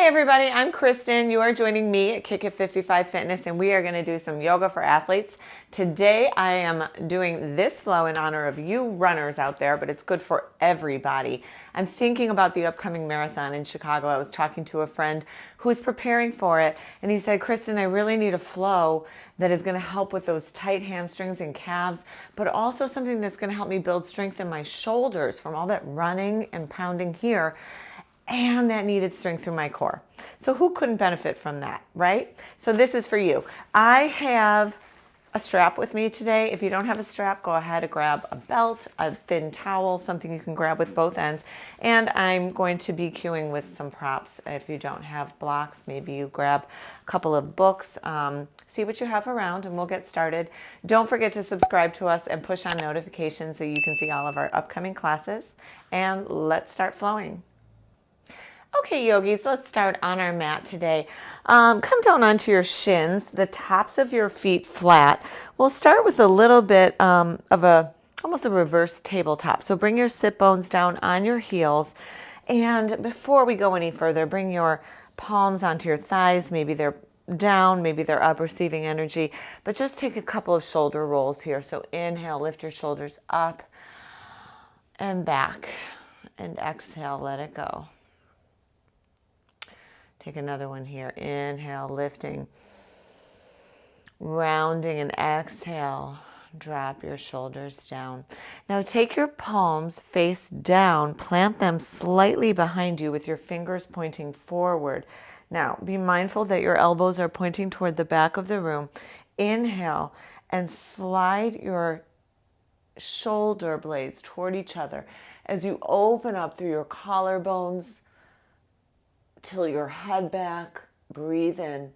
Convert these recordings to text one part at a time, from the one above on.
Hi everybody, I'm Kristin. You are joining me at Kick It 55 Fitness and we are going to do some yoga for athletes. Today I am doing this flow in honor of you runners out there, but it's good for everybody. I'm thinking about the upcoming marathon in Chicago. I was talking to a friend who's preparing for it and he said, Kristin, I really need a flow that is going to help with those tight hamstrings and calves, but also something that's going to help me build strength in my shoulders from all that running and pounding here. And that needed strength through my core. So who couldn't benefit from that, right? So this is for you. I have a strap with me today. If you don't have a strap, go ahead and grab a belt, a thin towel, something you can grab with both ends. And I'm going to be cueing with some props. If you don't have blocks, maybe you grab a couple of books, see what you have around, and we'll get started. Don't forget to subscribe to us and push on notifications so you can see all of our upcoming classes. And let's start flowing. Okay, yogis, let's start on our mat today. Come down onto your shins, the tops of your feet flat. We'll start with a little bit of almost a reverse tabletop. So bring your sit bones down on your heels. And before we go any further, bring your palms onto your thighs. Maybe they're down, maybe they're up, receiving energy. But just take a couple of shoulder rolls here. So inhale, lift your shoulders up and back. And exhale, let it go. Take another one here. Inhale, lifting, rounding, and exhale. Drop your shoulders down. Now take your palms face down. Plant them slightly behind you with your fingers pointing forward. Now be mindful that your elbows are pointing toward the back of the room. Inhale and slide your shoulder blades toward each other as you open up through your collarbones, till your head back. Breathe in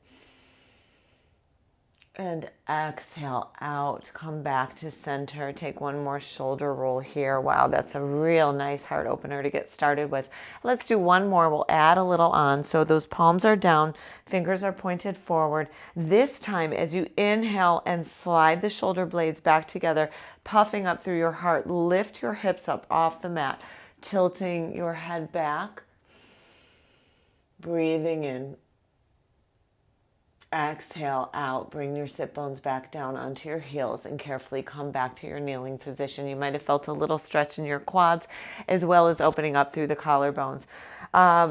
and exhale out. Come back to center. Take one more shoulder roll here. Wow, that's a real nice heart opener to get started with. Let's do one more. We'll add a little on. So those palms are down, fingers are pointed forward. This time as you inhale and slide the shoulder blades back together, puffing up through your heart, lift your hips up off the mat, tilting your head back. Breathing in, exhale out, bring your sit bones back down onto your heels and carefully come back to your kneeling position. You might have felt a little stretch in your quads as well as opening up through the collarbones.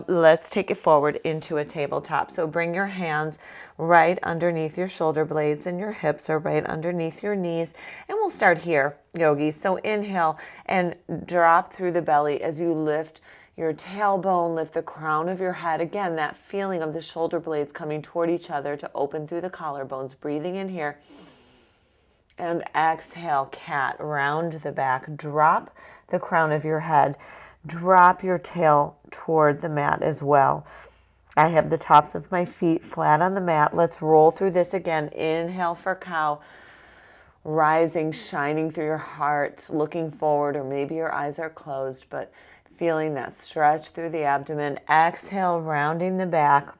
Let's take it forward into a tabletop. So bring your hands right underneath your shoulder blades and your hips are right underneath your knees. And we'll start here, yogis. So inhale and drop through the belly as you lift your tailbone, lift the crown of your head. Again, that feeling of the shoulder blades coming toward each other to open through the collarbones. Breathing in here. And exhale, cat, round the back. Drop the crown of your head. Drop your tail toward the mat as well. I have the tops of my feet flat on the mat. Let's roll through this again. Inhale for cow. Rising, shining through your heart, looking forward, or maybe your eyes are closed, but feeling that stretch through the abdomen. Exhale, rounding the back.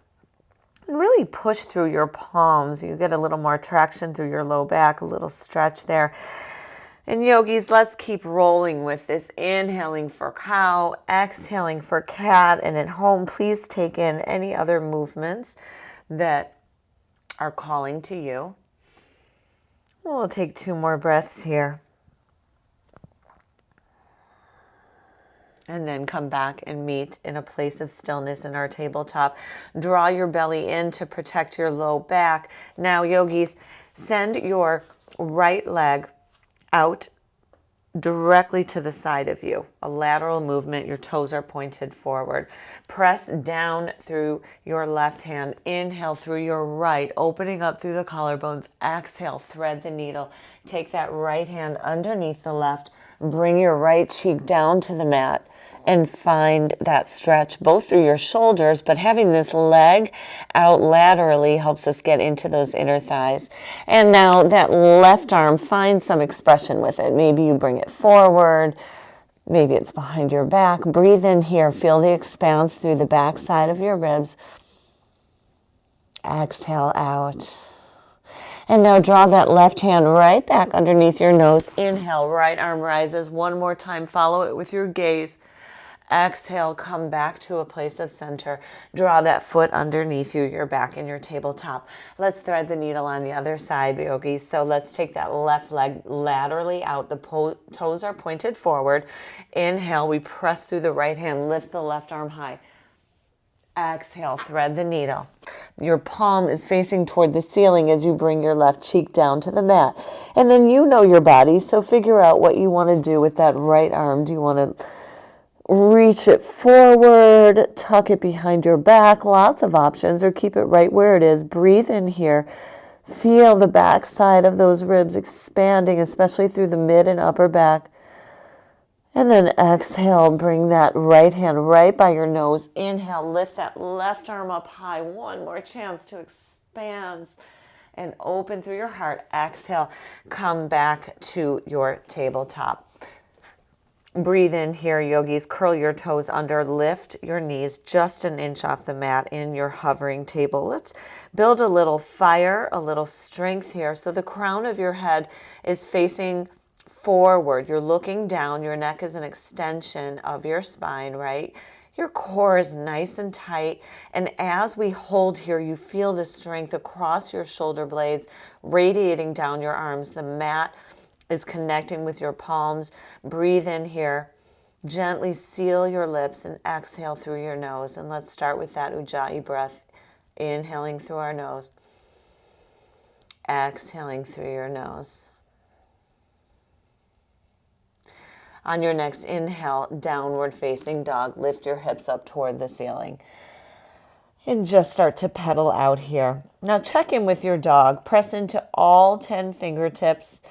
And really push through your palms. You get a little more traction through your low back, a little stretch there. And yogis, let's keep rolling with this. Inhaling for cow, exhaling for cat. And at home, please take in any other movements that are calling to you. We'll take 2 more breaths here. And then come back and meet in a place of stillness in our tabletop. Draw your belly in to protect your low back. Now, yogis, send your right leg out directly to the side of you. A lateral movement. Your toes are pointed forward. Press down through your left hand. Inhale through your right, opening up through the collarbones. Exhale, thread the needle. Take that right hand underneath the left. Bring your right cheek down to the mat. And find that stretch both through your shoulders, but having this leg out laterally helps us get into those inner thighs. And now that left arm, find some expression with it. Maybe you bring it forward. Maybe it's behind your back. Breathe in here. Feel the expanse through the back side of your ribs. Exhale out. And now draw that left hand right back underneath your nose. Inhale, right arm rises. One more time. Follow it with your gaze. Exhale, come back to a place of center. Draw that foot underneath you, your back and your tabletop. Let's thread the needle on the other side, yogis. So let's take that left leg laterally out. The toes are pointed forward. Inhale, we press through the right hand. Lift the left arm high. Exhale, thread the needle. Your palm is facing toward the ceiling as you bring your left cheek down to the mat. And then you know your body, so figure out what you want to do with that right arm. Do you want to reach it forward, tuck it behind your back, lots of options, or keep it right where it is. Breathe in here. Feel the back side of those ribs expanding, especially through the mid and upper back. And then exhale, bring that right hand right by your nose. Inhale, lift that left arm up high. One more chance to expand and open through your heart. Exhale, come back to your tabletop. Breathe in here, yogis. Curl your toes under. Lift your knees just an inch off the mat in your hovering table. Let's build a little fire, a little strength here. So the crown of your head is facing forward. You're looking down. Your neck is an extension of your spine, right? Your core is nice and tight. And as we hold here, you feel the strength across your shoulder blades, radiating down your arms. The mat is connecting with your palms. Breathe in here. Gently seal your lips and exhale through your nose. And let's start with that Ujjayi breath. Inhaling through our nose. Exhaling through your nose. On your next inhale, downward facing dog. Lift your hips up toward the ceiling. And just start to pedal out here. Now check in with your dog. Press into all 10 fingertips.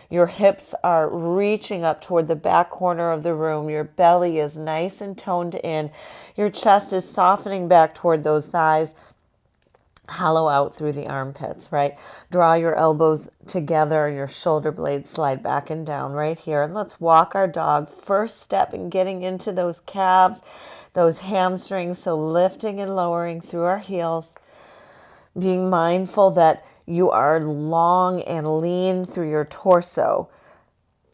Your hips are reaching up toward the back corner of the room. Your belly is nice and toned in. Your chest is softening back toward those thighs. Hollow out through the armpits, right? Draw your elbows together. Your shoulder blades slide back and down right here. And let's walk our dog. First step in getting into those calves, those hamstrings. So lifting and lowering through our heels. Being mindful that you are long and lean through your torso.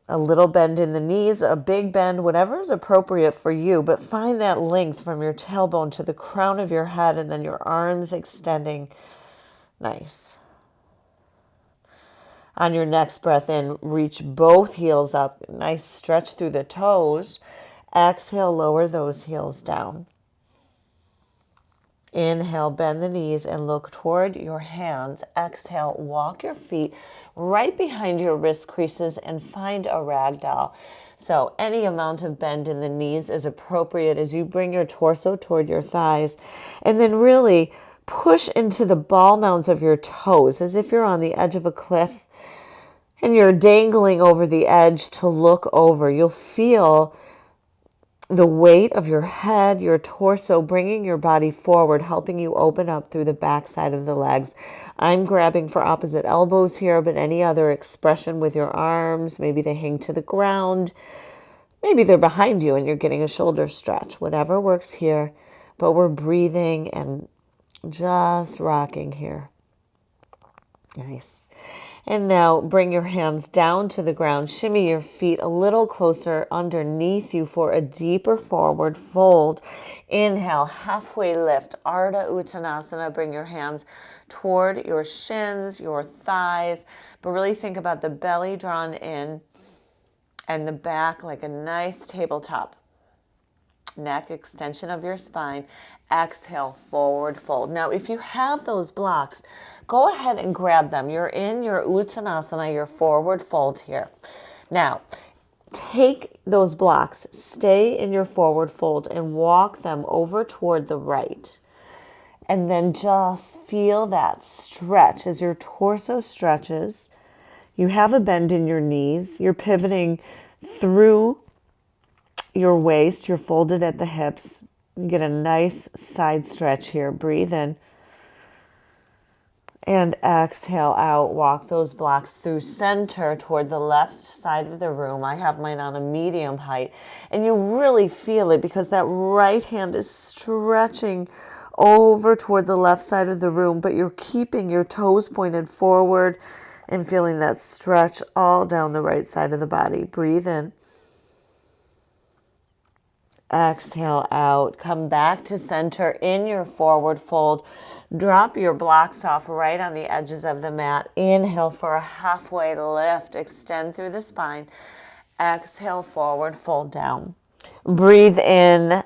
A little bend in the knees, a big bend, whatever is appropriate for you, but find that length from your tailbone to the crown of your head and then your arms extending. Nice. On your next breath in, reach both heels up. Nice stretch through the toes. Exhale, lower those heels down. Inhale, bend the knees and look toward your hands. Exhale, walk your feet right behind your wrist creases and find a ragdoll. So any amount of bend in the knees is appropriate as you bring your torso toward your thighs. And then really push into the ball mounds of your toes as if you're on the edge of a cliff and you're dangling over the edge to look over. You'll feel the weight of your head, your torso, bringing your body forward, helping you open up through the back side of the legs. I'm grabbing for opposite elbows here, but any other expression with your arms, maybe they hang to the ground, maybe they're behind you and you're getting a shoulder stretch, whatever works here. But we're breathing and just rocking here. Nice. And now bring your hands down to the ground. Shimmy your feet a little closer underneath you for a deeper forward fold. Inhale, halfway lift, Ardha Uttanasana. Bring your hands toward your shins, your thighs, but really think about the belly drawn in and the back like a nice tabletop. Neck extension of your spine. Exhale, forward fold. Now, if you have those blocks, go ahead and grab them. You're in your Uttanasana, your forward fold here. Now, take those blocks, stay in your forward fold and walk them over toward the right. And then just feel that stretch as your torso stretches. You have a bend in your knees. You're pivoting through your waist. You're folded at the hips. You get a nice side stretch here. Breathe in. And exhale out. Walk those blocks through center toward the left side of the room. I have mine on a medium height. And you really feel it because that right hand is stretching over toward the left side of the room, but you're keeping your toes pointed forward and feeling that stretch all down the right side of the body. Breathe in. Exhale out. Come back to center in your forward fold. Drop your blocks off right on the edges of the mat. Inhale for a halfway lift. Extend through the spine. Exhale, forward fold down. Breathe in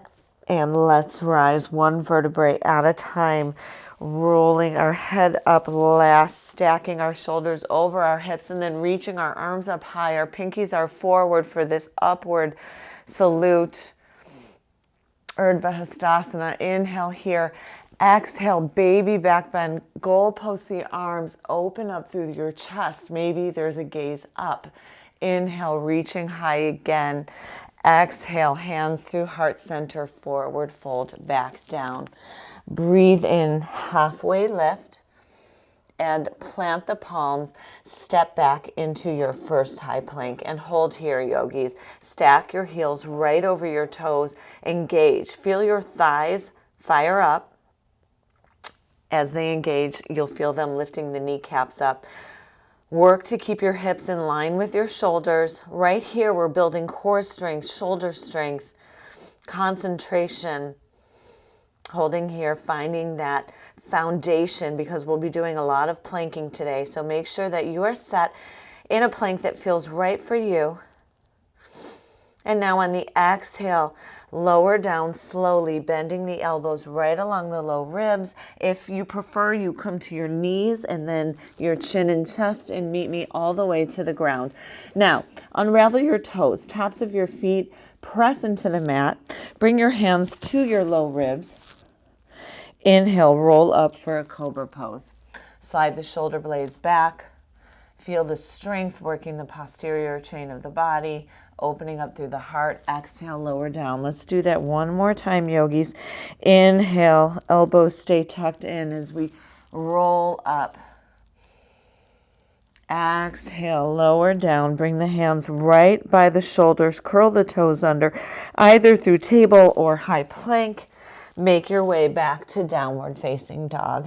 and let's rise one vertebrae at a time. Rolling our head up last, stacking our shoulders over our hips, and then reaching our arms up high. Our pinkies are forward for this upward salute. Urdhva Hastasana. Inhale here. Exhale, baby back bend. Goalpost the arms. Open up through your chest. Maybe there's a gaze up. Inhale, reaching high again. Exhale, hands through heart center. Forward fold back down. Breathe in, halfway lift. And plant the palms, step back into your first high plank and hold here, yogis. Stack your heels right over your toes, engage. Feel your thighs fire up. As they engage, you'll feel them lifting the kneecaps up. Work to keep your hips in line with your shoulders. Right here, we're building core strength, shoulder strength, concentration. Holding here, finding that foundation, because we'll be doing a lot of planking today. So make sure that you are set in a plank that feels right for you. And now on the exhale, lower down slowly, bending the elbows right along the low ribs. If you prefer, you come to your knees and then your chin and chest and meet me all the way to the ground. Now, unravel your toes, tops of your feet, press into the mat. Bring your hands to your low ribs. Inhale, roll up for a cobra pose. Slide the shoulder blades back. Feel the strength working the posterior chain of the body, opening up through the heart. Exhale, lower down. Let's do that one more time, yogis. Inhale, elbows stay tucked in as we roll up. Exhale, lower down. Bring the hands right by the shoulders. Curl the toes under, either through table or high plank. Make your way back to downward facing dog.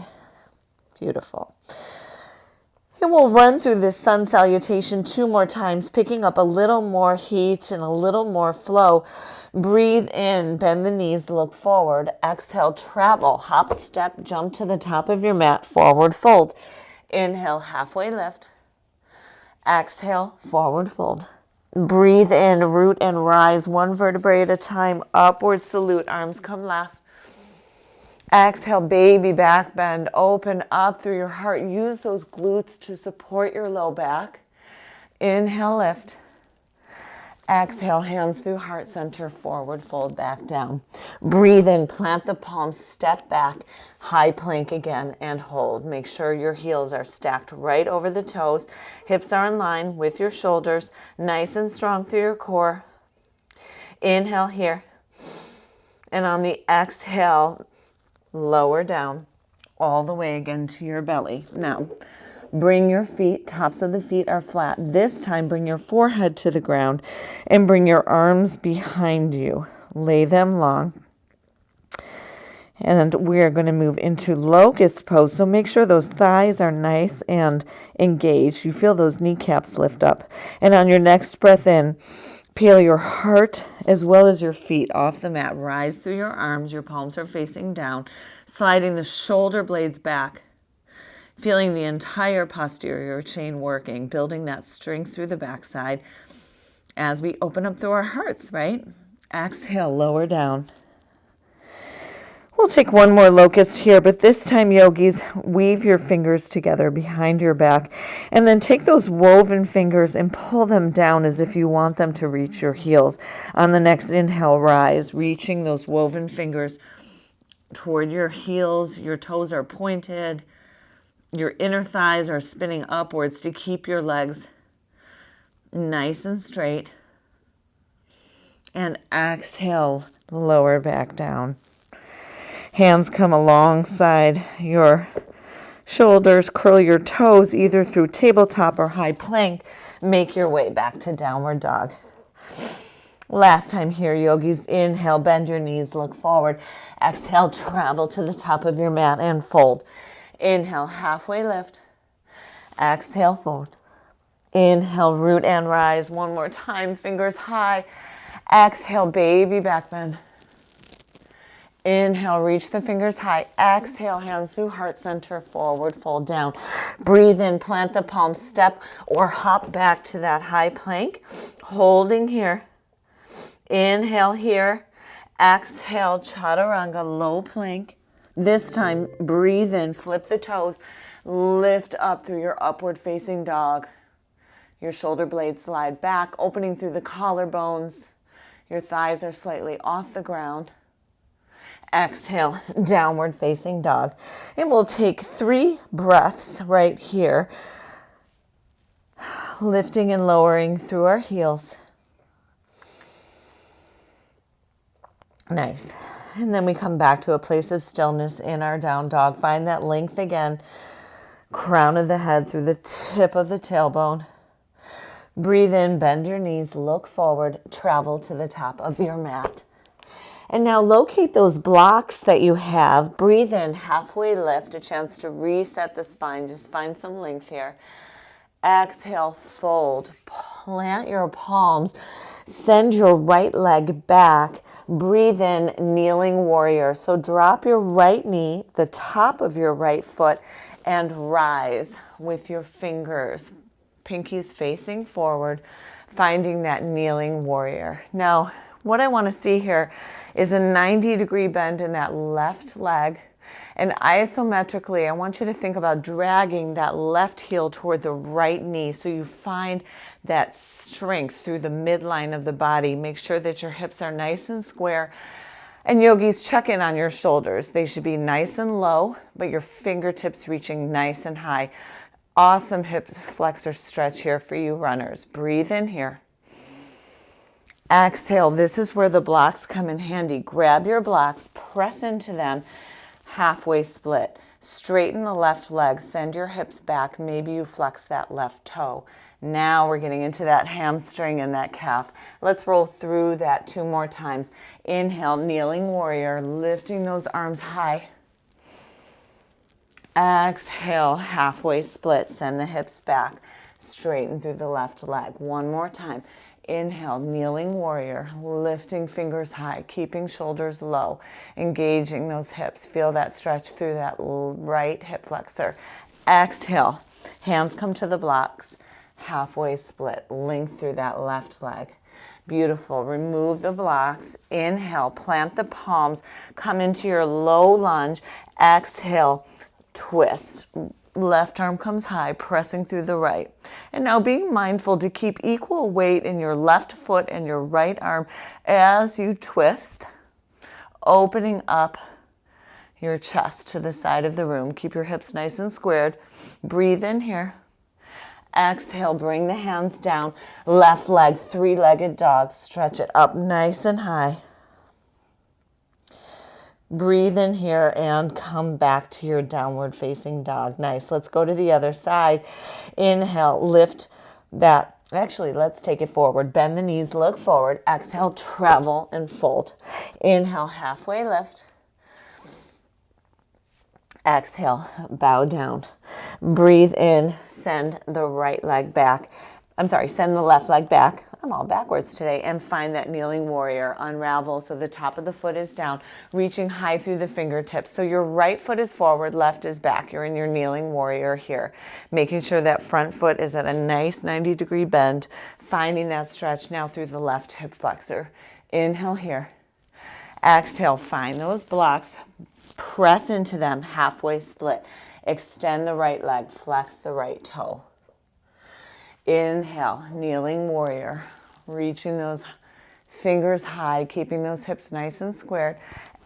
Beautiful. And we'll run through this sun salutation 2 more times, picking up a little more heat and a little more flow. Breathe in, bend the knees, look forward. Exhale, travel, hop, step, jump to the top of your mat, forward fold. Inhale, halfway lift. Exhale, forward fold. Breathe in, root and rise, one vertebrae at a time. Upward salute, arms come last. Exhale, baby back bend. Open up through your heart. Use those glutes to support your low back. Inhale, lift. Exhale, hands through heart center, forward fold back down. Breathe in, plant the palms, step back, high plank again, and hold. Make sure your heels are stacked right over the toes. Hips are in line with your shoulders, nice and strong through your core. Inhale here. And on the exhale, lower down all the way again to your belly. Now, bring your feet, tops of the feet are flat. This time, bring your forehead to the ground and bring your arms behind you. Lay them long. And we are going to move into locust pose. So make sure those thighs are nice and engaged. You feel those kneecaps lift up. And on your next breath in, peel your heart as well as your feet off the mat. Rise through your arms. Your palms are facing down. Sliding the shoulder blades back. Feeling the entire posterior chain working. Building that strength through the backside as we open up through our hearts, right? Exhale, lower down. We'll take one more locust here, but this time, yogis, weave your fingers together behind your back, and then take those woven fingers and pull them down as if you want them to reach your heels. On the next inhale, rise, reaching those woven fingers toward your heels. Your toes are pointed. Your inner thighs are spinning upwards to keep your legs nice and straight. And exhale, lower back down. Hands come alongside your shoulders. Curl your toes either through tabletop or high plank. Make your way back to downward dog. Last time here, yogis. Inhale, bend your knees, look forward. Exhale, travel to the top of your mat and fold. Inhale, halfway lift. Exhale, fold. Inhale, root and rise. One more time, fingers high. Exhale, baby back bend. Inhale, reach the fingers high. Exhale, hands through heart center, forward fold down. Breathe in, plant the palms, step or hop back to that high plank. Holding here. Inhale here. Exhale, chaturanga, low plank. This time, breathe in, flip the toes, lift up through your upward facing dog. Your shoulder blades slide back, opening through the collarbones. Your thighs are slightly off the ground. Exhale, downward facing dog. And we'll take 3 breaths right here, lifting and lowering through our heels. Nice. And then we come back to a place of stillness in our down dog. Find that length again. Crown of the head through the tip of the tailbone. Breathe in, bend your knees, look forward, travel to the top of your mat. And now locate those blocks that you have. Breathe in, halfway lift, a chance to reset the spine. Just find some length here. Exhale, fold. Plant your palms. Send your right leg back. Breathe in, kneeling warrior. So drop your right knee, the top of your right foot, and rise with your fingers. Pinkies facing forward, finding that kneeling warrior. Now, what I want to see here is a 90-degree bend in that left leg. And isometrically, I want you to think about dragging that left heel toward the right knee so you find that strength through the midline of the body. Make sure that your hips are nice and square. And yogis, check in on your shoulders. They should be nice and low, but your fingertips reaching nice and high. Awesome hip flexor stretch here for you runners. Breathe in here. Exhale. This is where the blocks come in handy. Grab your blocks, press into them, halfway split. Straighten the left leg, send your hips back. Maybe you flex that left toe. Now we're getting into that hamstring and that calf. Let's roll through that 2 more times. Inhale, kneeling warrior, lifting those arms high. Exhale, halfway split, send the hips back, straighten through the left leg. 1 more time. Inhale, kneeling warrior, lifting fingers high, keeping shoulders low, engaging those hips. Feel that stretch through that right hip flexor. Exhale, hands come to the blocks, halfway split, length through that left leg. Beautiful. Remove the blocks. Inhale, plant the palms, come into your low lunge. Exhale, twist. Left arm comes high, pressing through the right. And now being mindful to keep equal weight in your left foot and your right arm as you twist, opening up your chest to the side of the room. Keep your hips nice and squared. Breathe in here. Exhale, bring the hands down. Left leg, 3-legged dog. Stretch it up nice and high. Breathe in here and come back to your downward facing dog. Nice. Let's go to the other side. Inhale, lift that. Actually, let's take it forward. Bend the knees, look forward. Exhale, travel and fold. Inhale, halfway lift. Exhale, bow down. Breathe in, send the right leg back. Send the left leg back. I'm all backwards today. And find that kneeling warrior. Unravel so the top of the foot is down, reaching high through the fingertips. So your right foot is forward, left is back. You're in your kneeling warrior here. Making sure that front foot is at a nice 90-degree bend. Finding that stretch now through the left hip flexor. Inhale here. Exhale, find those blocks. Press into them, halfway split. Extend the right leg, flex the right toe. Inhale, kneeling warrior, reaching those fingers high, keeping those hips nice and squared.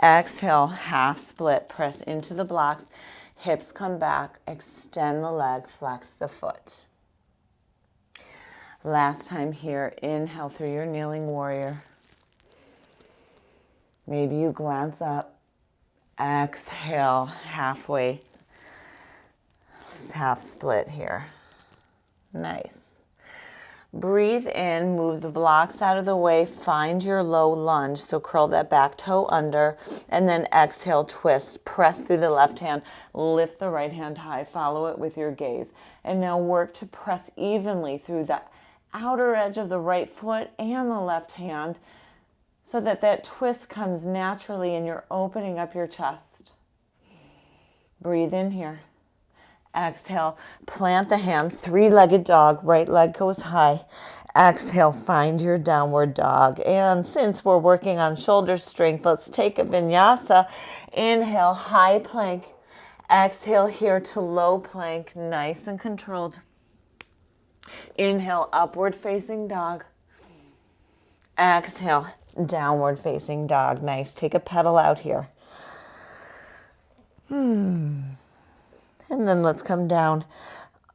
Exhale, half split, press into the blocks, hips come back, extend the leg, flex the foot. Last time here, inhale through your kneeling warrior. Maybe you glance up, exhale, halfway, half split here. Nice. Breathe in, move the blocks out of the way, find your low lunge. So curl that back toe under, and then exhale, twist. Press through the left hand, lift the right hand high, follow it with your gaze. And now work to press evenly through the outer edge of the right foot and the left hand. so that that twist comes naturally and you're opening up your chest. Breathe in here. Exhale, plant the hand, three-legged dog, right leg goes high. Exhale, find your downward dog. And since we're working on shoulder strength, let's take a vinyasa. Inhale, high plank. Exhale here to low plank, nice and controlled. Inhale, upward facing dog. Exhale, downward facing dog. Nice. Take a pedal out here. And then let's come down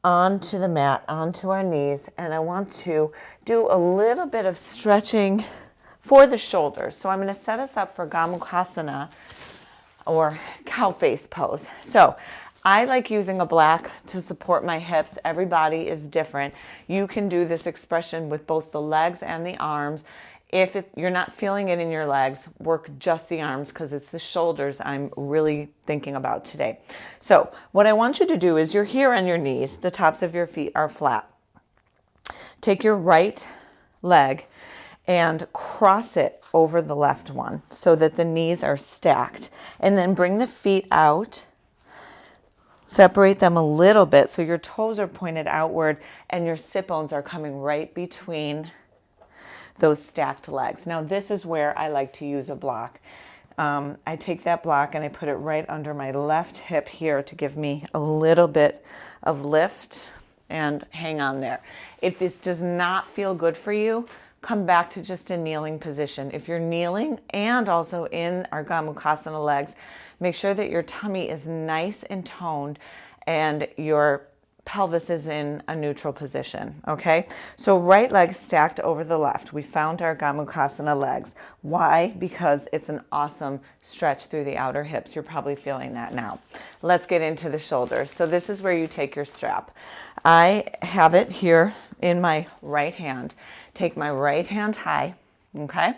onto the mat, onto our knees. And I want to do a little bit of stretching for the shoulders. So I'm going to set us up for Gomukhasana, or cow face pose. So I like using a block to support my hips. Every body is different. You can do this expression with both the legs and the arms. If you're not feeling it in your legs, work just the arms, because it's the shoulders I'm really thinking about today. So what I want you to do is you're here on your knees. The tops of your feet are flat. Take your right leg and cross it over the left one so that the knees are stacked. And then bring the feet out. Separate them a little bit so your toes are pointed outward and your sit bones are coming right between those stacked legs. Now this is where I like to use a block. I take that block and I put it right under my left hip here to give me a little bit of lift, and hang on there. If this does not feel good for you, come back to just a kneeling position. If you're kneeling and also in our Gomukhasana legs, make sure that your tummy is nice and toned and your pelvis is in a neutral position, okay? So right leg stacked over the left. We found our Gomukhasana legs. Why? Because it's an awesome stretch through the outer hips. You're probably feeling that now. Let's get into the shoulders. So this is where you take your strap. I have it here in my right hand. Take my right hand high, okay?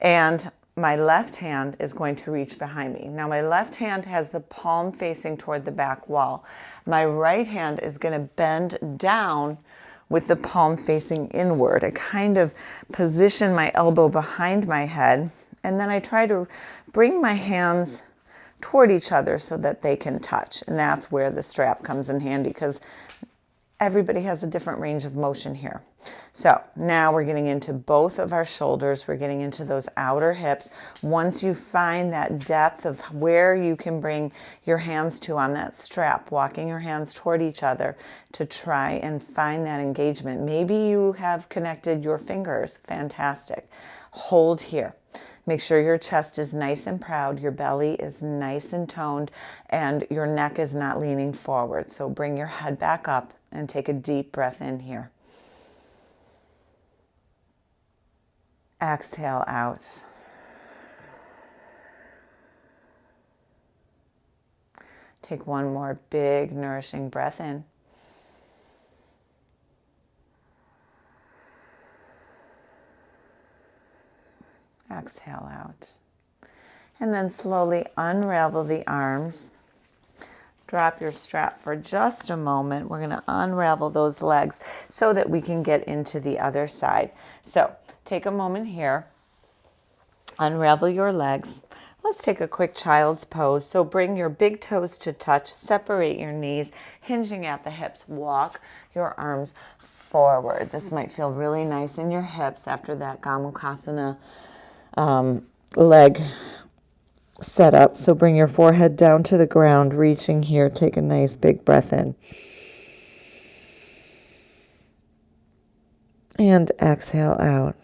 And my left hand is going to reach behind me. Now my left hand has the palm facing toward the back wall. My right hand is going to bend down with the palm facing inward. I kind of position my elbow behind my head, and then I try to bring my hands toward each other so that they can touch. And that's where the strap comes in handy, because everybody has a different range of motion here. So now we're getting into both of our shoulders. We're getting into those outer hips. Once you find that depth of where you can bring your hands to on that strap, walking your hands toward each other to try and find that engagement. Maybe you have connected your fingers. Fantastic. Hold here. Make sure your chest is nice and proud, your belly is nice and toned, and your neck is not leaning forward. So bring your head back up and take a deep breath in here. Exhale out. Take one more big, nourishing breath in. Exhale out. And then slowly unravel the arms. Drop your strap for just a moment. We're going to unravel those legs so that we can get into the other side. So take a moment here. Unravel your legs. Let's take a quick child's pose. So bring your big toes to touch. Separate your knees, hinging at the hips. Walk your arms forward. This might feel really nice in your hips after that Gomukhasana leg set up. So bring your forehead down to the ground, reaching here. Take a nice big breath in. And exhale out.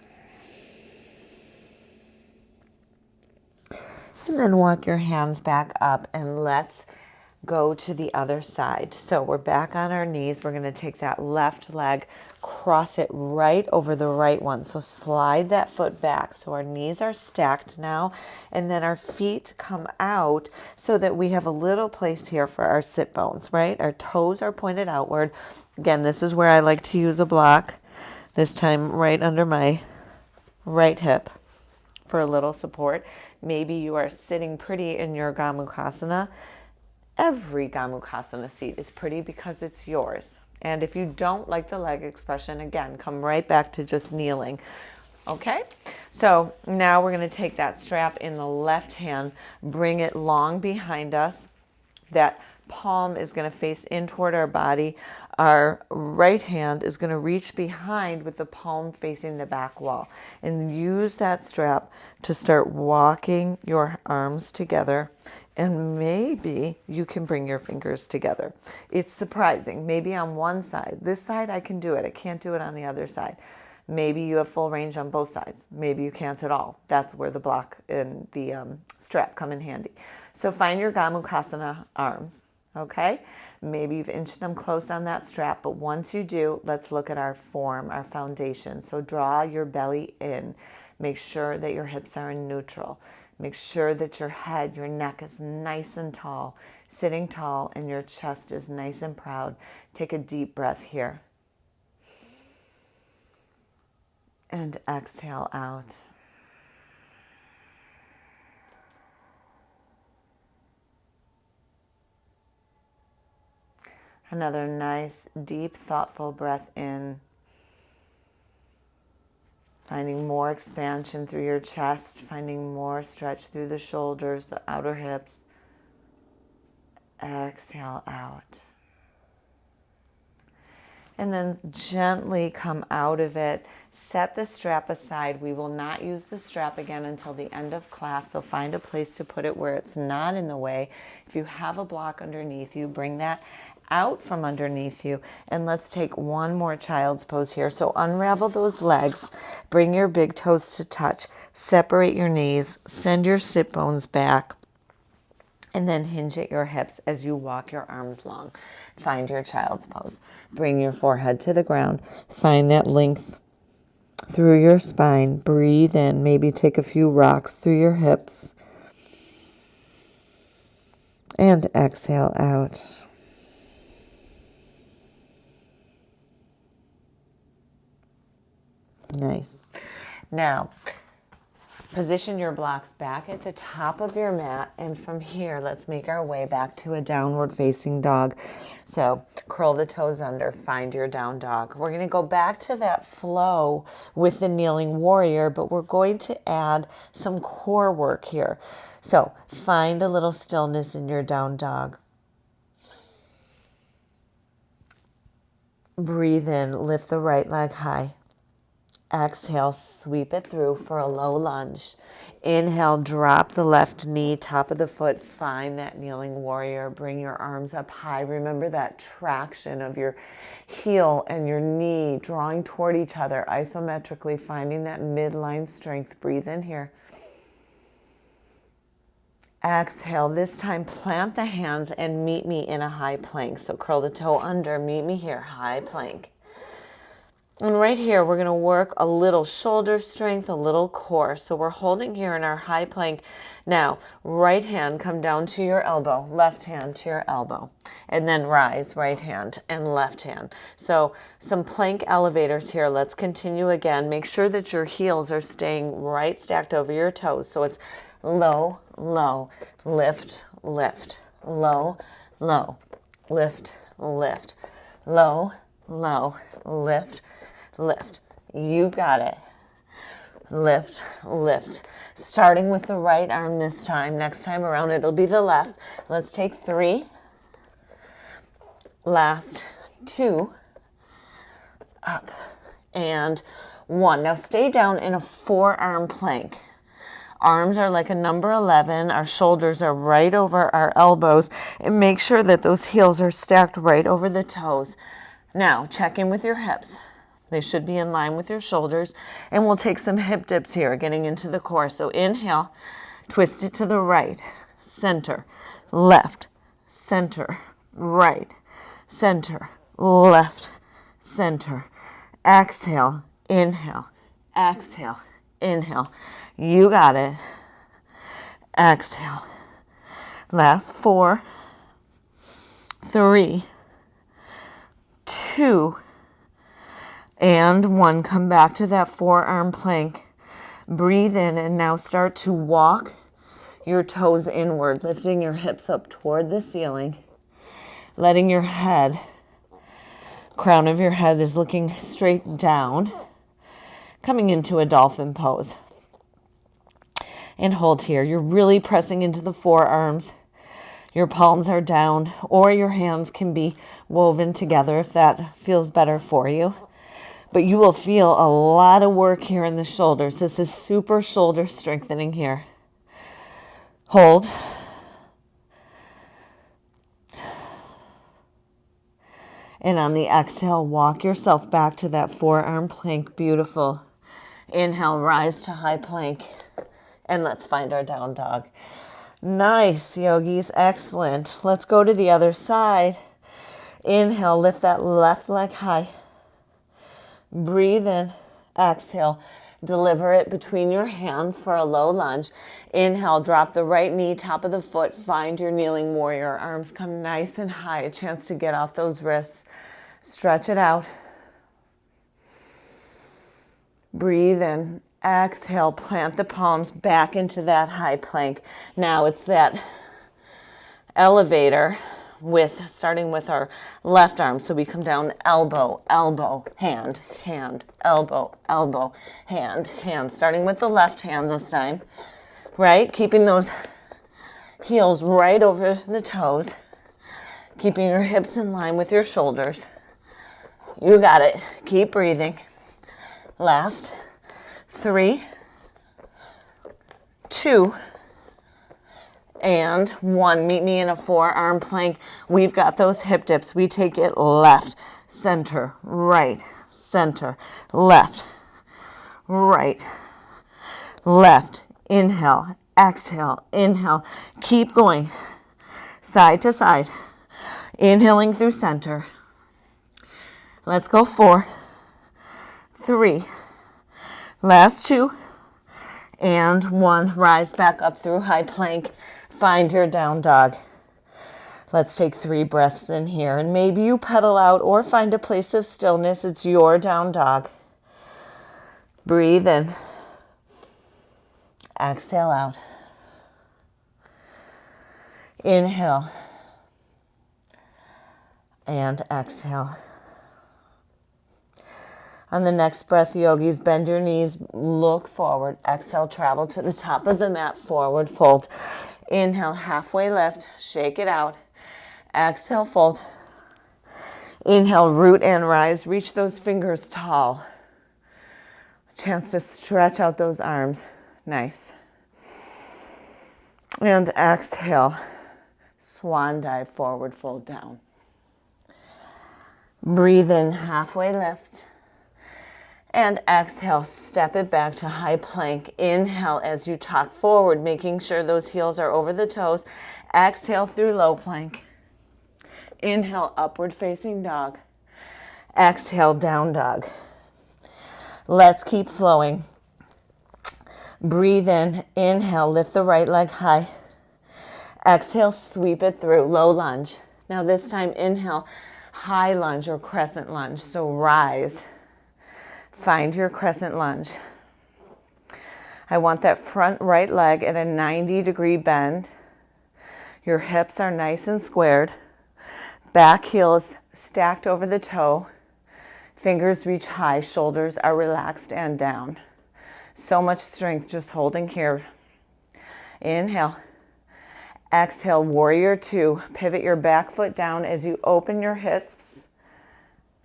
And then walk your hands back up and let's go to the other side. So we're back on our knees. We're going to take that left leg, cross it right over the right one. So slide that foot back. So our knees are stacked now, and then our feet come out so that we have a little place here for our sit bones, right? Our toes are pointed outward. Again, this is where I like to use a block, this time right under my right hip for a little support. Maybe you are sitting pretty in your Gomukhasana. Every Gomukhasana seat is pretty because it's yours. And if you don't like the leg expression, again, come right back to just kneeling. Okay, so now we're going to take that strap in the left hand, bring it long behind us. That palm is going to face in toward our body. Our right hand is going to reach behind with the palm facing the back wall. And use that strap to start walking your arms together. And maybe you can bring your fingers together. It's surprising. Maybe on one side. This side I can do it. I can't do it on the other side. Maybe you have full range on both sides. Maybe you can't at all. That's where the block and the strap come in handy. So find your Gomukhasana arms, okay? Maybe you've inched them close on that strap, but once you do, let's look at our form, our foundation. So draw your belly in. Make sure that your hips are in neutral. Make sure that your head, your neck is nice and tall, sitting tall, and your chest is nice and proud. Take a deep breath here. And exhale out. Another nice, deep, thoughtful breath in. Finding more expansion through your chest, finding more stretch through the shoulders, the outer hips. Exhale out. And then gently come out of it. Set the strap aside. We will not use the strap again until the end of class, so find a place to put it where it's not in the way. If you have a block underneath you, bring that out from underneath you. And let's take one more child's pose here. So unravel those legs. Bring your big toes to touch. Separate your knees. Send your sit bones back. And then hinge at your hips as you walk your arms long. Find your child's pose. Bring your forehead to the ground. Find that length through your spine. Breathe in. Maybe take a few rocks through your hips. And exhale out. Nice. Now, position your blocks back at the top of your mat, and from here, let's make our way back to a downward facing dog. So curl the toes under, find your down dog. We're going to go back to that flow with the kneeling warrior, but we're going to add some core work here. So find a little stillness in your down dog. Breathe in, lift the right leg high. Exhale, sweep it through for a low lunge. Inhale, drop the left knee, top of the foot, find that kneeling warrior. Bring your arms up high. Remember that traction of your heel and your knee drawing toward each other, isometrically finding that midline strength. Breathe in here. Exhale, this time plant the hands and meet me in a high plank. So curl the toe under, meet me here, high plank. And right here, we're going to work a little shoulder strength, a little core. So we're holding here in our high plank. Now, right hand, come down to your elbow, left hand to your elbow, and then rise, right hand and left hand. So some plank elevators here. Let's continue again. Make sure that your heels are staying right stacked over your toes. So it's low, low, lift, lift, low, low, lift, lift, low, low, lift, lift. You got it. Lift, lift. Starting with the right arm this time. Next time around, it'll be the left. Let's take 3. Last 2. Up. And 1. Now stay down in a forearm plank. Arms are like a number 11. Our shoulders are right over our elbows. And make sure that those heels are stacked right over the toes. Now, check in with your hips. They should be in line with your shoulders. And we'll take some hip dips here, getting into the core. So inhale, twist it to the right, center, left, center, right, center, left, center. Exhale, inhale, exhale, inhale. You got it. Exhale. Last 4, 3, 2, and 1. Come back to that forearm plank. Breathe in and now start to walk your toes inward, lifting your hips up toward the ceiling, letting your head, crown of your head is looking straight down. coming into a dolphin pose. And hold here. You're really pressing into the forearms. Your palms are down, or your hands can be woven together if that feels better for you. But you will feel a lot of work here in the shoulders. This is super shoulder strengthening here. Hold. And on the exhale, walk yourself back to that forearm plank. Beautiful. Inhale, rise to high plank. And let's find our down dog. Nice, yogis. Excellent. Let's go to the other side. Inhale, lift that left leg high. Breathe in. Exhale. Deliver it between your hands for a low lunge. Inhale, drop the right knee, top of the foot. Find your kneeling warrior. Arms come nice and high. A chance to get off those wrists. Stretch it out. Breathe in. Exhale, plant the palms back into that high plank. Now it's that elevator starting with our left arm. So we come down elbow, elbow, hand, hand, elbow, elbow, hand, hand. Starting with the left hand this time, right? Keeping those heels right over the toes. Keeping your hips in line with your shoulders. You got it. Keep breathing. Last. 3, 2, and 1. Meet me in a forearm plank. We've got those hip dips. We take it left, center, right, center, left, right, left. Inhale, exhale, inhale. Keep going. Side to side. Inhaling through center. Let's go 4, 3, last 2, and 1. Rise back up through high plank. Find your down dog. Let's take 3 breaths in here. And maybe you pedal out or find a place of stillness. It's your down dog. Breathe in. Exhale out. Inhale. And exhale. On the next breath, yogis, bend your knees, look forward. Exhale, travel to the top of the mat, forward fold. Inhale, halfway lift, shake it out. Exhale, fold. Inhale, root and rise. Reach those fingers tall. Chance to stretch out those arms. Nice. And exhale, swan dive, forward fold down. Breathe in, halfway lift. And exhale, step it back to high plank. Inhale as you tuck forward, making sure those heels are over the toes. Exhale through low plank. Inhale, upward facing dog. Exhale, down dog. Let's keep flowing. Breathe in. Inhale, lift the right leg high. Exhale, sweep it through, low lunge. Now this time, inhale, high lunge or crescent lunge. So rise. Find your crescent lunge. I want that front right leg at a 90-degree bend. Your hips are nice and squared. Back heel is stacked over the toe. Fingers reach high. Shoulders are relaxed and down. So much strength just holding here. Inhale. Exhale, warrior 2. Pivot your back foot down as you open your hips.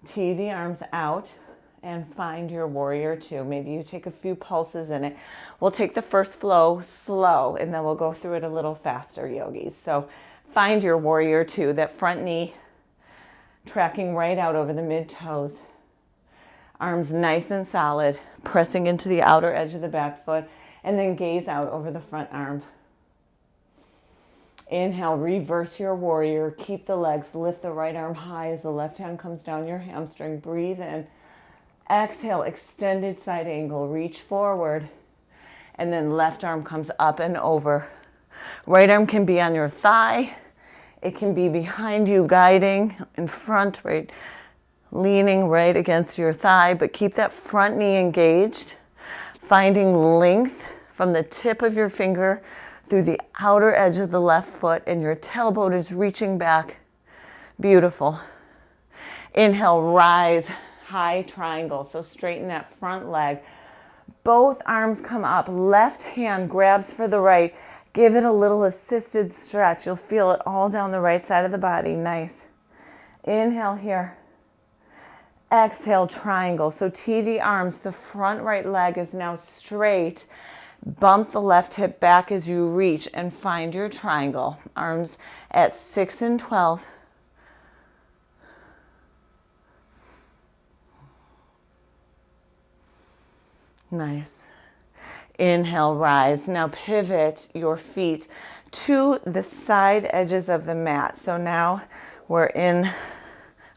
Tee the arms out. And find your warrior 2. Maybe you take a few pulses in it. We'll take the first flow slow, and then we'll go through it a little faster, yogis. So find your warrior 2, that front knee tracking right out over the mid-toes. Arms nice and solid, pressing into the outer edge of the back foot, and then gaze out over the front arm. Inhale, reverse your warrior. Keep the legs, lift the right arm high as the left hand comes down your hamstring. Breathe in. Exhale, extended side angle, reach forward, and then left arm comes up and over. Right arm can be on your thigh. It can be behind you, guiding in front, right, leaning right against your thigh, but keep that front knee engaged, finding length from the tip of your finger through the outer edge of the left foot, and your tailbone is reaching back. Beautiful. Inhale, rise. High triangle. So straighten that front leg. both arms come up. Left hand grabs for the right. Give it a little assisted stretch. You'll feel it all down the right side of the body. Nice. Inhale here. Exhale, triangle. So tee the arms. The front right leg is now straight. Bump the left hip back as you reach and find your triangle. Arms at 6 and 12. Nice. Inhale, rise. Now pivot your feet to the side edges of the mat. So now we're in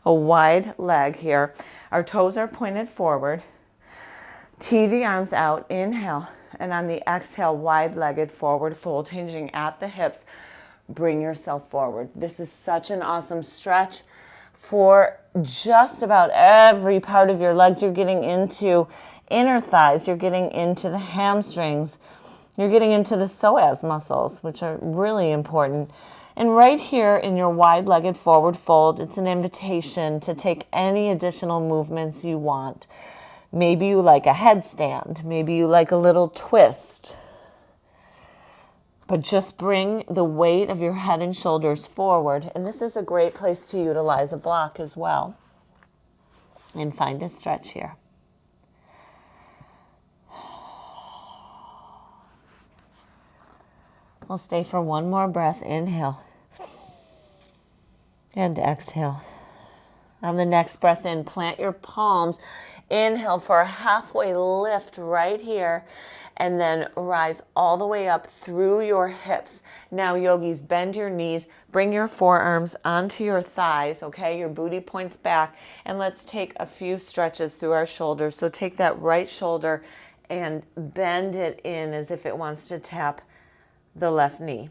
a wide leg here. Our toes are pointed forward. Tee the arms out. Inhale. And on the exhale, wide-legged forward fold, hinging at the hips. Bring yourself forward. This is such an awesome stretch for just about every part of your legs. You're getting into inner thighs. You're getting into the hamstrings. You're getting into the psoas muscles, which are really important. And right here in your wide-legged forward fold, it's an invitation to take any additional movements you want. Maybe you like a headstand. Maybe you like a little twist. But just bring the weight of your head and shoulders forward. And this is a great place to utilize a block as well. And find a stretch here. We'll stay for one more breath. Inhale. And exhale. On the next breath in, plant your palms. Inhale for a halfway lift right here. And then rise all the way up through your hips. Now, yogis, bend your knees. Bring your forearms onto your thighs, okay? Your booty points back. And let's take a few stretches through our shoulders. So take that right shoulder and bend it in as if it wants to tap the left knee.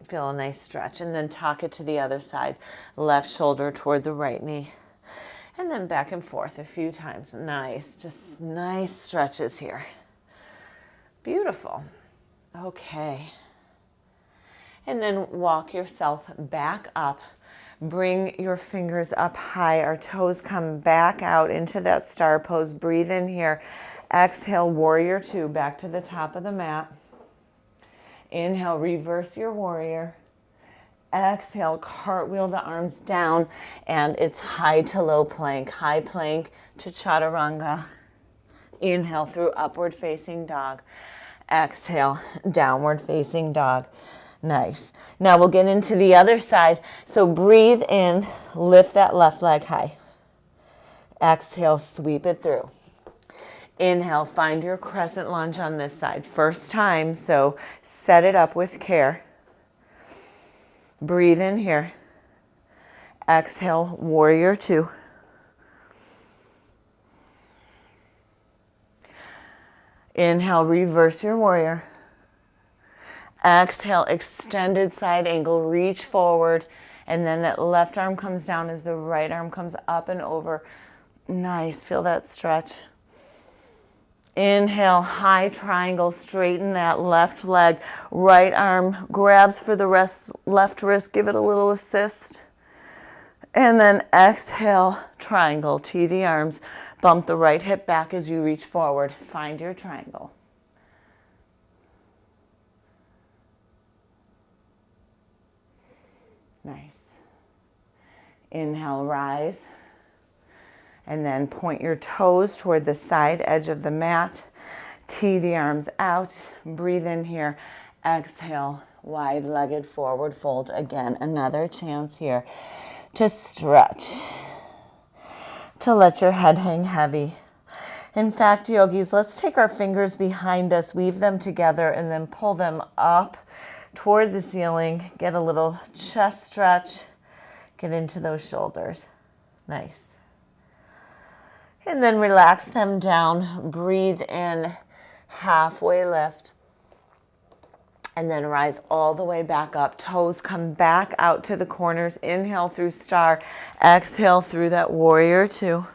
Feel a nice stretch. And then tuck it to the other side. Left shoulder toward the right knee. And then back and forth a few times. Nice. Just nice stretches here. Beautiful. Okay. And then walk yourself back up. Bring your fingers up high. Our toes come back out into that star pose. Breathe in here. Exhale, warrior two, back to the top of the mat. Inhale, reverse your warrior. Exhale, cartwheel the arms down, and it's high to low plank. High plank to chaturanga. Inhale through upward facing dog. Exhale, downward facing dog. Nice. Now we'll get into the other side. So breathe in, lift that left leg high. Exhale, sweep it through. Inhale, find your crescent lunge on this side. First time, so set it up with care. Breathe in here. Exhale, warrior two. Inhale, reverse your warrior. Exhale, extended side angle, reach forward, and then that left arm comes down as the right arm comes up and over. Nice, feel that stretch. Inhale, high triangle, straighten that left leg. Right arm grabs for the left wrist, give it a little assist. And then exhale, triangle, tee the arms. Bump the right hip back as you reach forward. Find your triangle. Nice. Inhale, rise. And then point your toes toward the side edge of the mat. Tee the arms out. Breathe in here. Exhale, wide-legged forward fold. Again, another chance here to stretch, to let your head hang heavy. In fact, yogis, let's take our fingers behind us, weave them together, and then pull them up toward the ceiling. Get a little chest stretch. Get into those shoulders. Nice. And then relax them down. Breathe in, halfway lift. And then rise all the way back up. Toes come back out to the corners. Inhale through star. Exhale through that warrior two.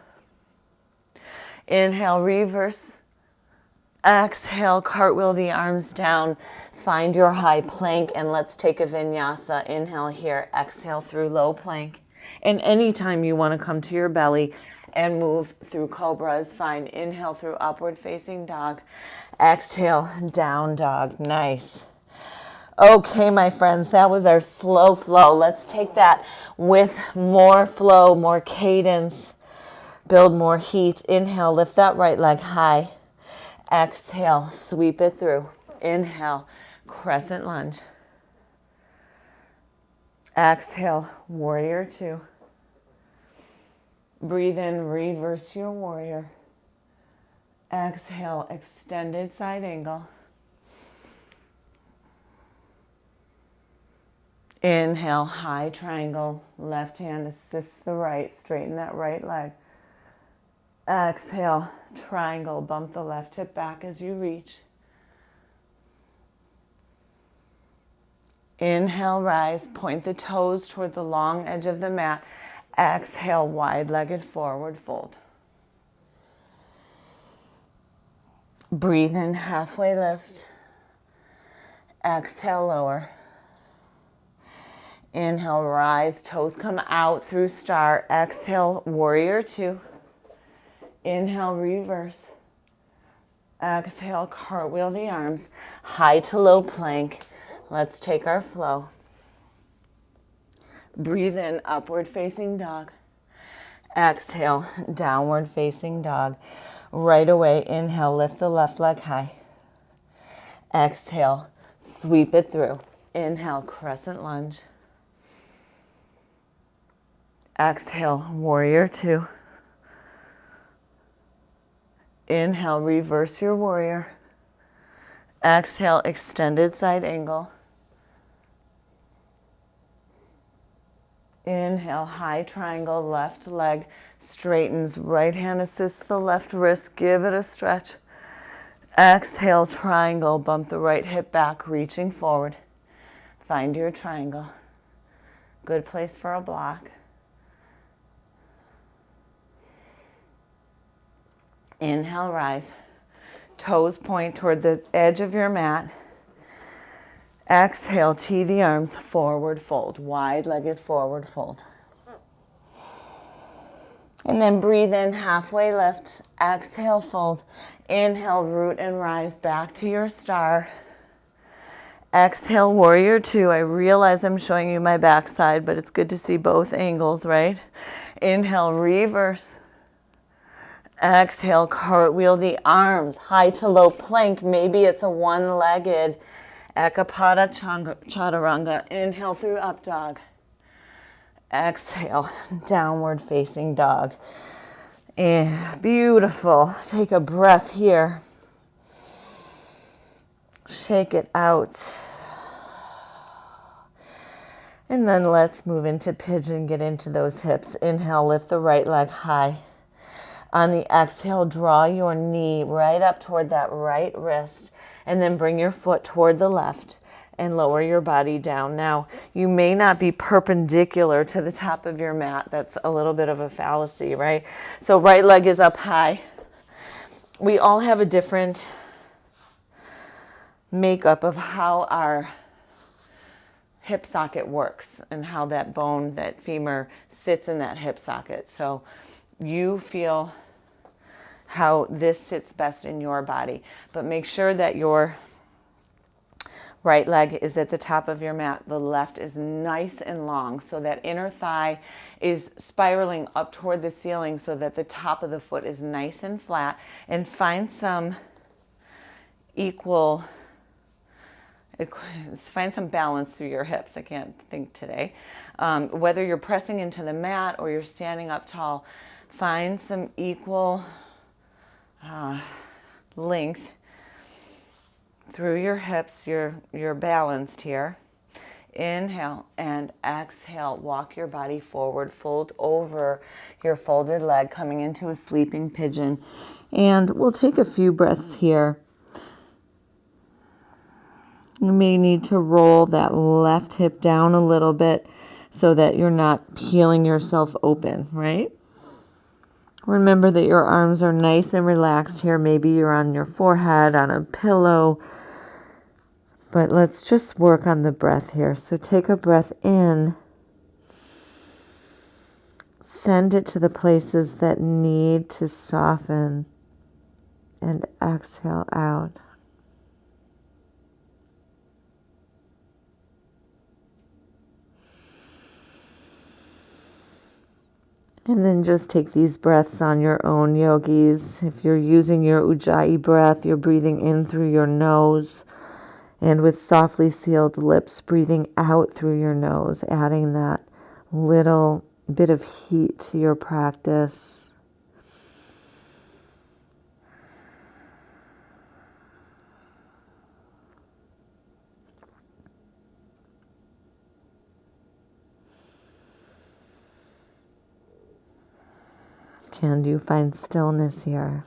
Inhale, reverse. Exhale, cartwheel the arms down. Find your high plank and let's take a vinyasa. Inhale here. Exhale through low plank. And anytime you want to come to your belly, and move through cobras. Fine. Inhale through upward facing dog. Exhale, down dog. Nice. Okay, my friends, that was our slow flow. Let's take that with more flow, more cadence, build more heat. Inhale, lift that right leg high. Exhale, sweep it through. Inhale, crescent lunge. Exhale, warrior two. Breathe in, reverse your warrior. Exhale, extended side angle. Inhale, high triangle. Left hand assists the right. Straighten that right leg. Exhale, triangle. Bump the left hip back as you reach. Inhale, rise. Point the toes toward the long edge of the mat. Exhale, wide-legged forward fold. Breathe in, halfway lift. Exhale, lower. Inhale, rise, toes come out through star. Exhale, warrior two. Inhale, reverse. Exhale, cartwheel the arms. High to low plank. Let's take our flow. Breathe in, upward facing dog. Exhale, downward facing dog. Right away, inhale, lift the left leg high. Exhale, sweep it through. Inhale, crescent lunge. Exhale, warrior two. Inhale, reverse your warrior. Exhale, extended side angle. Inhale, high triangle, left leg straightens, right hand assists the left wrist, give it a stretch. Exhale, triangle, bump the right hip back, reaching forward. Find your triangle. Good place for a block. Inhale, rise. Toes point toward the edge of your mat. Exhale, tee the arms, forward fold, wide-legged forward fold. And then breathe in, halfway lift. Exhale, fold. Inhale, root and rise back to your star. Exhale, warrior two. I realize I'm showing you my backside, but it's good to see both angles, right? Inhale, reverse. Exhale, cartwheel the arms, high to low plank. Maybe it's a one-legged Ekapada Chaturanga. Inhale through up dog. Exhale, downward facing dog. And beautiful. Take a breath here. Shake it out. And then let's move into pigeon, get into those hips. Inhale, lift the right leg high. On the exhale, draw your knee right up toward that right wrist, and then bring your foot toward the left and lower your body down. Now, you may not be perpendicular to the top of your mat. That's a little bit of a fallacy, right? So right leg is up high. We all have a different makeup of how our hip socket works and how that bone, that femur, sits in that hip socket. So you feel how this sits best in your body, but make sure that your right leg is at the top of your mat. The left is nice and long, so that inner thigh is spiraling up toward the ceiling so that the top of the foot is nice and flat. And find some find some balance through your hips. I can't think today. Whether you're pressing into the mat or you're standing up tall, find some equal length through your hips. You're balanced here. Inhale and exhale. Walk your body forward. Fold over your folded leg, coming into a sleeping pigeon. And we'll take a few breaths here. You may need to roll that left hip down a little bit so that you're not peeling yourself open, right? Remember that your arms are nice and relaxed here. Maybe you're on your forehead, on a pillow. But let's just work on the breath here. So take a breath in. Send it to the places that need to soften, and exhale out. And then just take these breaths on your own, yogis. If you're using your Ujjayi breath, you're breathing in through your nose, and with softly sealed lips, breathing out through your nose, adding that little bit of heat to your practice. Can you find stillness here?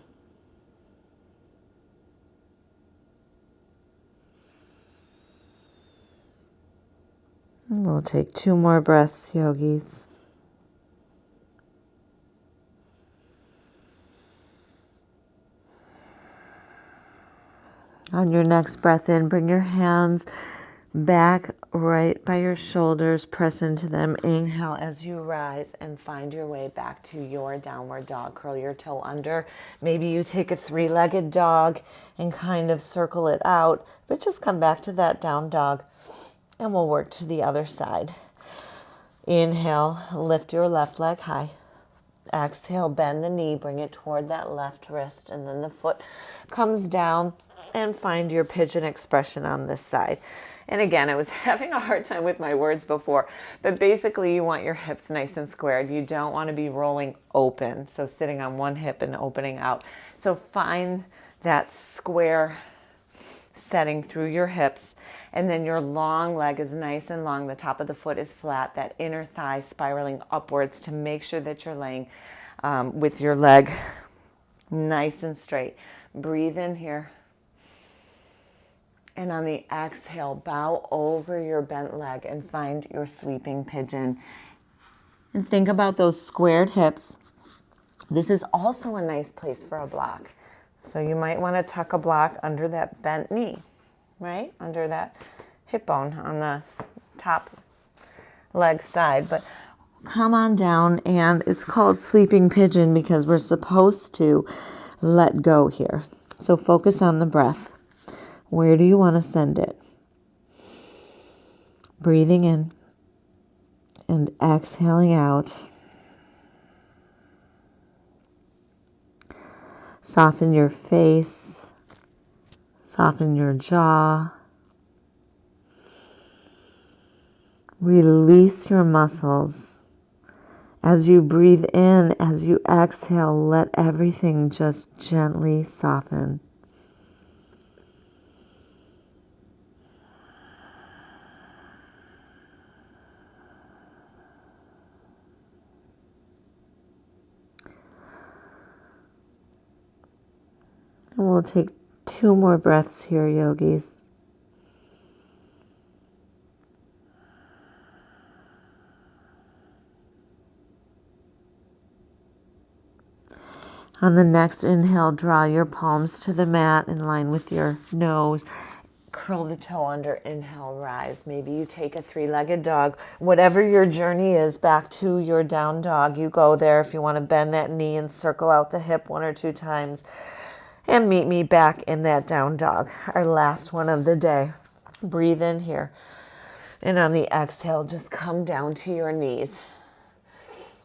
And we'll take 2 more breaths, yogis. On your next breath in, bring your hands back right by your shoulders, press into them. Inhale as you rise and find your way back to your downward dog. Curl your toe under. Maybe you take a 3-legged dog and kind of circle it out, but just come back to that down dog and we'll work to the other side. Inhale, lift your left leg high. Exhale, bend the knee, bring it toward that left wrist, and then the foot comes down, and find your pigeon expression on this side. And again, I was having a hard time with my words before, but basically you want your hips nice and squared. You don't want to be rolling open, so sitting on one hip and opening out. So find that square setting through your hips, and then your long leg is nice and long. The top of the foot is flat, that inner thigh spiraling upwards to make sure that you're laying with your leg nice and straight. Breathe in here. And on the exhale, bow over your bent leg and find your sleeping pigeon. And think about those squared hips. This is also a nice place for a block. So you might want to tuck a block under that bent knee, right? Under that hip bone on the top leg side. But come on down, and it's called sleeping pigeon because we're supposed to let go here. So focus on the breath. Where do you want to send it? Breathing in and exhaling out. Soften your face. Soften your jaw. Release your muscles. As you breathe in, as you exhale, let everything just gently soften. And we'll take 2 more breaths here, yogis. On the next inhale, draw your palms to the mat in line with your nose. Curl the toe under, inhale, rise. Maybe you take a 3-legged dog. Whatever your journey is back to your down dog, you go there. If you want to bend that knee and circle out the hip 1 or 2 times. And meet me back in that down dog, our last one of the day. Breathe in here. And on the exhale, just come down to your knees.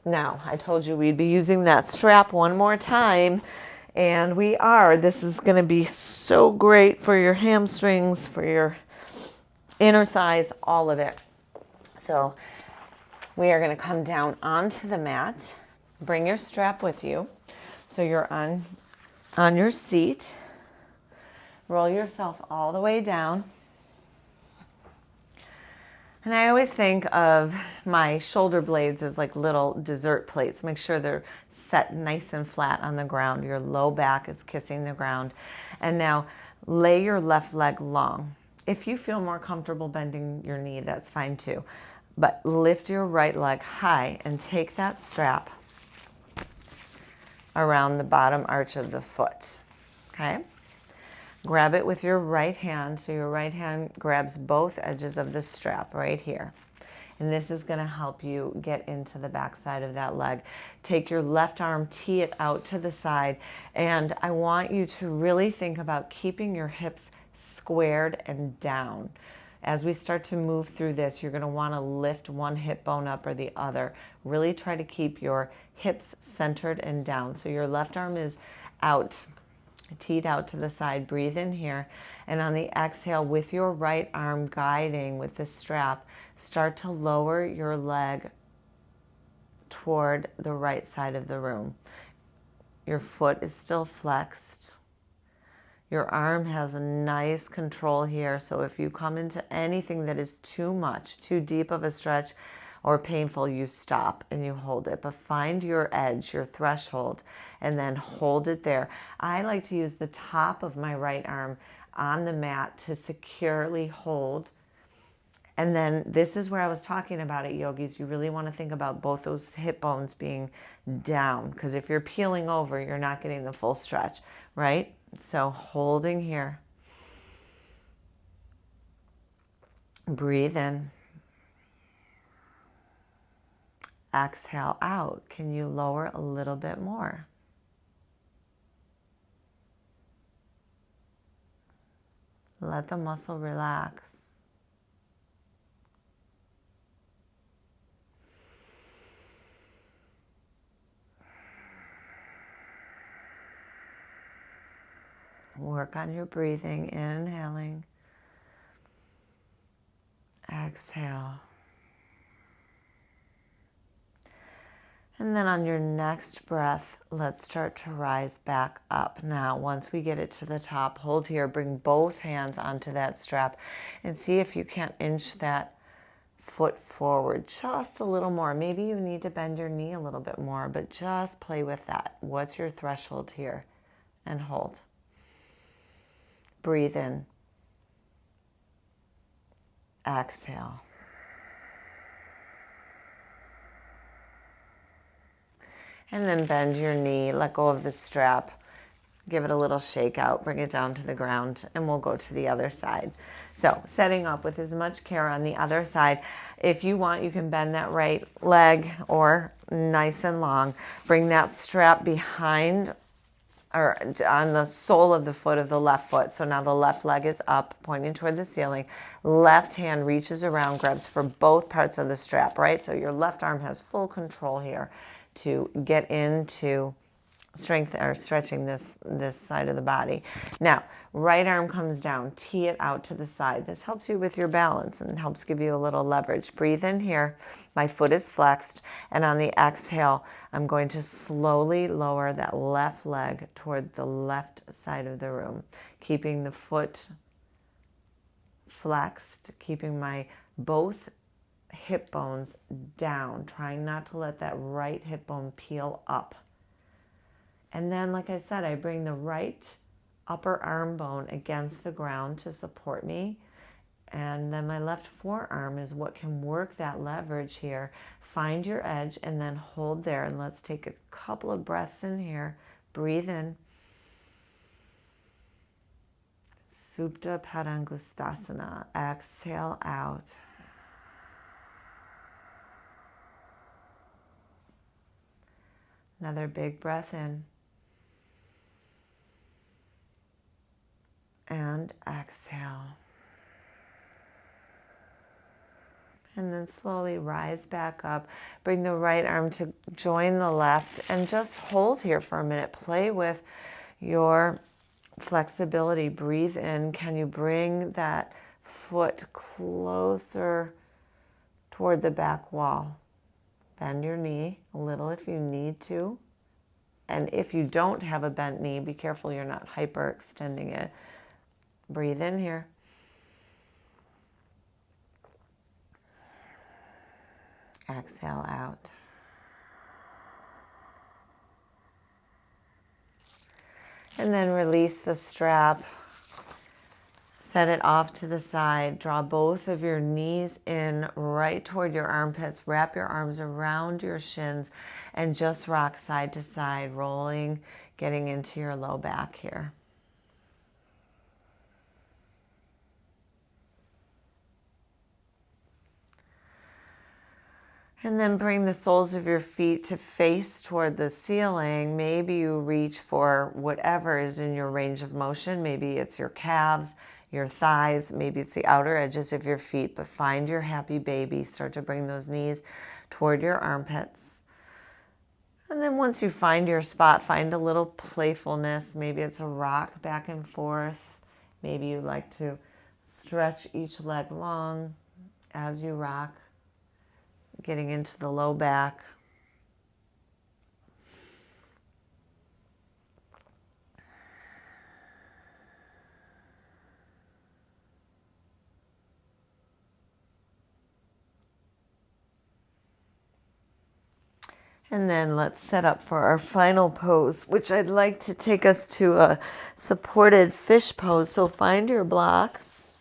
Now, I told you we'd be using that strap 1 more time, and we are. This is going to be so great for your hamstrings, for your inner thighs, all of it. So we are going to come down onto the mat. Bring your strap with you. So you're on your seat. Roll yourself all the way down. And I always think of my shoulder blades as like little dessert plates. Make sure they're set nice and flat on the ground. Your low back is kissing the ground. And now lay your left leg long. If you feel more comfortable bending your knee, that's fine too. But lift your right leg high and take that strap around the bottom arch of the foot. Okay? Grab it with your right hand, so your right hand grabs both edges of the strap right here. And this is going to help you get into the back side of that leg. Take your left arm, tee it out to the side, and I want you to really think about keeping your hips squared and down. As we start to move through this, you're going to want to lift one hip bone up or the other. Really try to keep your hips centered and down. So your left arm is out, teed out to the side. Breathe in here. And on the exhale, with your right arm guiding with the strap, start to lower your leg toward the right side of the room. Your foot is still flexed. Your arm has a nice control here. So if you come into anything that is too much, too deep of a stretch or painful, you stop and you hold it. But find your edge, your threshold, and then hold it there. I like to use the top of my right arm on the mat to securely hold. And then this is where I was talking about it, yogis. You really want to think about both those hip bones being down, because if you're peeling over, you're not getting the full stretch, right? So holding here. Breathe in. Exhale out. Can you lower a little bit more? Let the muscle relax. Work on your breathing, inhaling, exhale. And then on your next breath, let's start to rise back up. Now, once we get it to the top, hold here, bring both hands onto that strap and see if you can't inch that foot forward just a little more. Maybe you need to bend your knee a little bit more, but just play with that. What's your threshold here? And hold. Breathe in. Exhale. And then bend your knee, let go of the strap, give it a little shake out, bring it down to the ground, and we'll go to the other side. So setting up with as much care on the other side. If you want, you can bend that right leg or nice and long. Bring that strap behind or on the sole of the foot of the left foot. So now the left leg is up, pointing toward the ceiling. Left hand reaches around, grabs for both parts of the strap, right? So your left arm has full control here to get into strength or stretching this side of the body. Now, right arm comes down, tee it out to the side. This helps you with your balance and helps give you a little leverage. Breathe in here. My foot is flexed, and on the exhale, I'm going to slowly lower that left leg toward the left side of the room, keeping the foot flexed, keeping my both hip bones down, trying not to let that right hip bone peel up. And then, like I said, I bring the right upper arm bone against the ground to support me. And then my left forearm is what can work that leverage here. Find your edge and then hold there. And let's take a couple of breaths in here. Breathe in. Supta Padangustasana. Exhale out. Another big breath in. And exhale. And then slowly rise back up. Bring the right arm to join the left and just hold here for a minute. Play with your flexibility. Breathe in. Can you bring that foot closer toward the back wall? Bend your knee a little if you need to. And if you don't have a bent knee, be careful you're not hyperextending it. Breathe in here. Exhale out. And then release the strap. Set it off to the side. Draw both of your knees in right toward your armpits. Wrap your arms around your shins and just rock side to side, rolling, getting into your low back here. And then bring the soles of your feet to face toward the ceiling. Maybe you reach for whatever is in your range of motion. Maybe it's your calves, your thighs, maybe it's the outer edges of your feet, but find your happy baby. Start to bring those knees toward your armpits. And then once you find your spot, find a little playfulness. Maybe it's a rock back and forth. Maybe you like to stretch each leg long as you rock, getting into the low back. And then let's set up for our final pose, which I'd like to take us to a supported fish pose. So find your blocks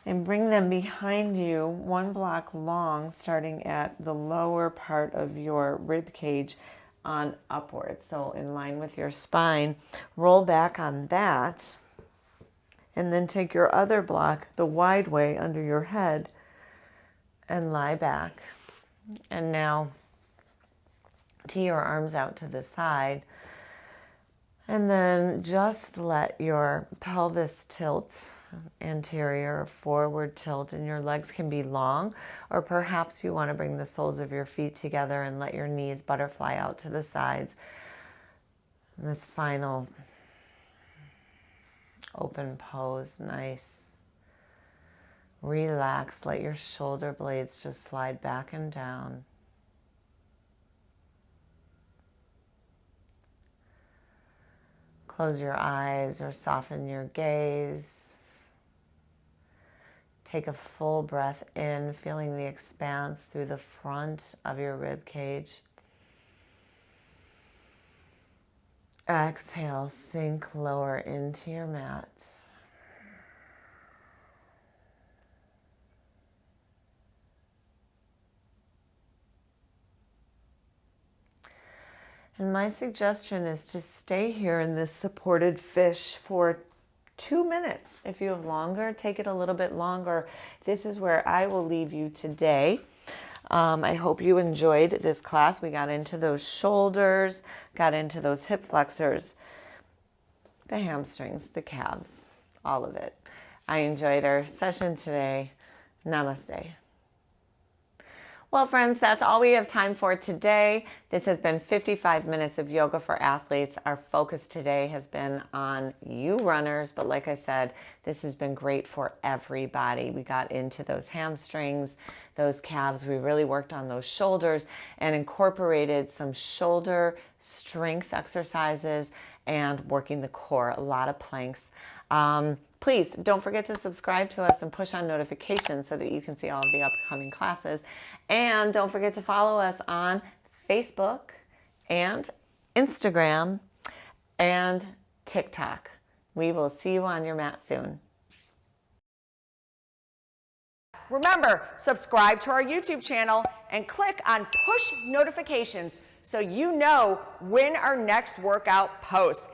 and bring them behind you, one block long, starting at the lower part of your rib cage on upwards. So in line with your spine, roll back on that, and then take your other block the wide way under your head and lie back. And now tee your arms out to the side, and then just let your pelvis tilt anterior, forward tilt, and your legs can be long, or perhaps you want to bring the soles of your feet together and let your knees butterfly out to the sides. And this final open pose, nice. Relax, let your shoulder blades just slide back and down. Close your eyes or soften your gaze. Take a full breath in, feeling the expanse through the front of your rib cage. Exhale, sink lower into your mat. And my suggestion is to stay here in this supported fish for 2 minutes. If you have longer, take it a little bit longer. This is where I will leave you today. I hope you enjoyed this class. We got into those shoulders, got into those hip flexors, the hamstrings, the calves, all of it. I enjoyed our session today. Namaste. Well, friends, that's all we have time for today. This has been 55 minutes of yoga for athletes. Our focus today has been on you runners, but like I said, this has been great for everybody. We got into those hamstrings, those calves. We really worked on those shoulders and incorporated some shoulder strength exercises and working the core, a lot of planks. Please don't forget to subscribe to us and push on notifications so that you can see all of the upcoming classes. And don't forget to follow us on Facebook and Instagram and TikTok. We will see you on your mat soon. Remember, subscribe to our YouTube channel and click on push notifications so you know when our next workout posts.